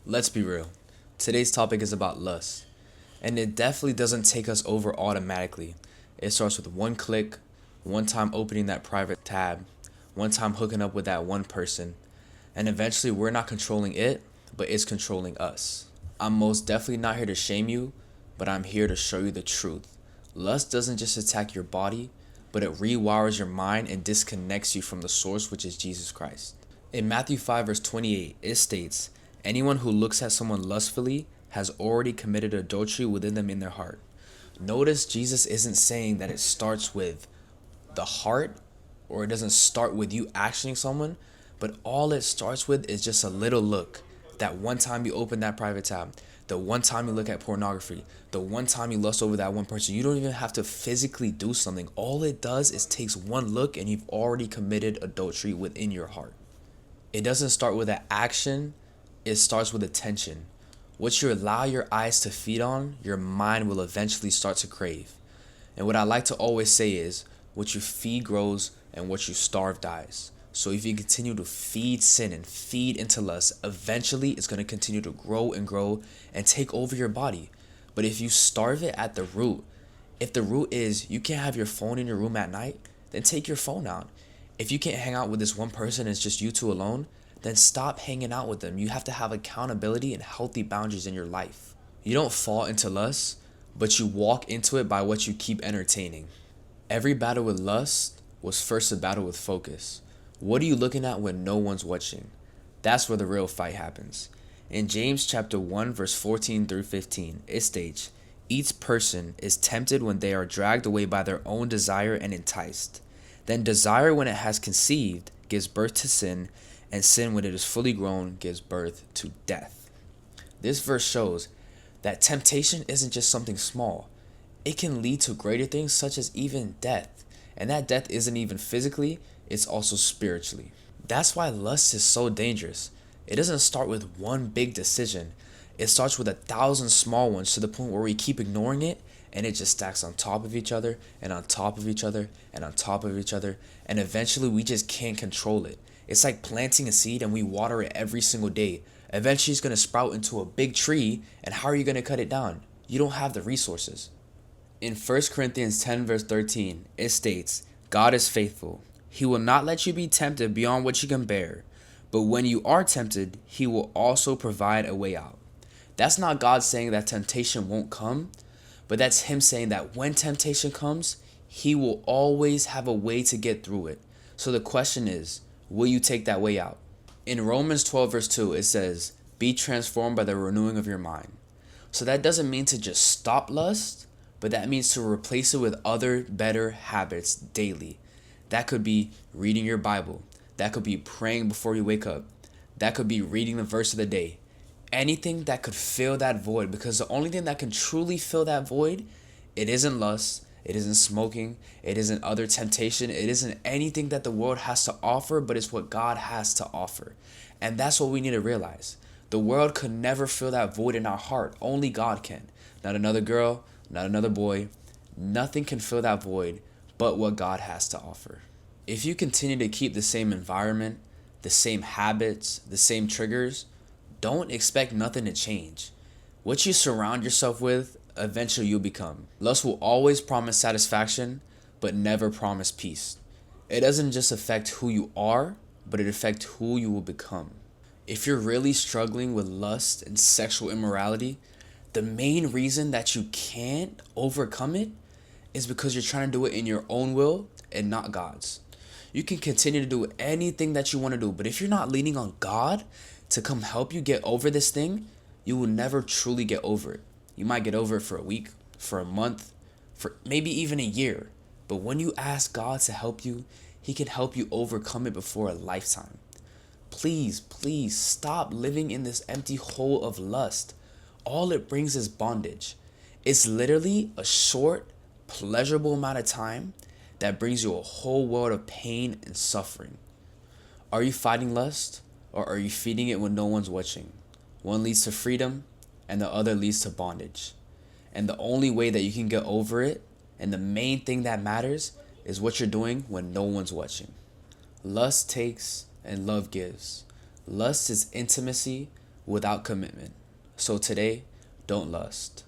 Let's be real. Today's topic is about lust, and it definitely doesn't take us over automatically. It starts with one click, one time opening that private tab, one time hooking up with that one person, and eventually we're not controlling it, but it's controlling us. I'm most definitely not here to shame you, but I'm here to show you the truth. Lust doesn't just attack your body, but it rewires your mind and disconnects you from the source, which is Jesus Christ. In Matthew 5, verse 28, it states, "Anyone who looks at someone lustfully has already committed adultery within them in their heart." Notice Jesus isn't saying that it starts with the heart, or it doesn't start with you actioning someone, but all it starts with is just a little look. That one time you open that private tab, the one time you look at pornography, the one time you lust over that one person. You don't even have to physically do something. All it does is takes one look and you've already committed adultery within your heart. It doesn't start with an action, it starts with attention. What you allow your eyes to feed on, your mind will eventually start to crave. And what I like to always say is, what you feed grows and what you starve dies. So if you continue to feed sin and feed into lust, eventually it's going to continue to grow and take over your body. But if you starve it at the root, if the root is you can't have your phone in your room at night, then take your phone out. If you can't hang out with this one person and it's just you two alone, then stop hanging out with them. You have to have accountability and healthy boundaries in your life. You don't fall into lust, but you walk into it by what you keep entertaining. Every battle with lust was first a battle with focus. What are you looking at when no one's watching? That's where the real fight happens. In James chapter 1 verse 14 through 15, it states, "Each person is tempted when they are dragged away by their own desire and enticed. Then desire, when it has conceived, gives birth to sin, and sin, when it is fully grown, gives birth to death." This verse shows that temptation isn't just something small. It can lead to greater things such as even death. And that death isn't even physically, it's also spiritually. That's why lust is so dangerous. It doesn't start with one big decision. It starts with 1,000 small ones to the point where we keep ignoring it and it just stacks on top of each other and on top of each other and on top of each other, and eventually we just can't control it. It's like planting a seed and we water it every single day. Eventually it's going to sprout into a big tree, and how are you going to cut it down? You don't have the resources. In 1 Corinthians 10 verse 13, it states, "God is faithful. He will not let you be tempted beyond what you can bear. But when you are tempted, he will also provide a way out." That's not God saying that temptation won't come, but that's him saying that when temptation comes, he will always have a way to get through it. So the question is, will you take that way out? In Romans 12 verse 2, it says, "Be transformed by the renewing of your mind." So that doesn't mean to just stop lust, but that means to replace it with other better habits daily. That could be reading your Bible. That could be praying before you wake up. That could be reading the verse of the day. Anything that could fill that void, because the only thing that can truly fill that void, it isn't lust, it isn't smoking, it isn't other temptation, it isn't anything that the world has to offer, but it's what God has to offer. And that's what we need to realize. The world could never fill that void in our heart. Only God can. Not another girl, not another boy. Nothing can fill that void but what God has to offer. If you continue to keep the same environment, the same habits, the same triggers, don't expect nothing to change. What you surround yourself with, eventually you'll become. Lust will always promise satisfaction, but never promise peace. It doesn't just affect who you are, but it affects who you will become. If you're really struggling with lust and sexual immorality, the main reason that you can't overcome it is because you're trying to do it in your own will and not God's. You can continue to do anything that you want to do, but if you're not leaning on God to come help you get over this thing, you will never truly get over it. You might get over it for a week, for a month, for maybe even a year. But when you ask God to help you, he can help you overcome it before a lifetime. Please, please stop living in this empty hole of lust. All it brings is bondage. It's literally a short, pleasurable amount of time that brings you a whole world of pain and suffering. Are you fighting lust, or are you feeding it when no one's watching? One leads to freedom and the other leads to bondage. And the only way that you can get over it, and the main thing that matters, is what you're doing when no one's watching. Lust takes and love gives. Lust is intimacy, without commitment. So today, don't lust.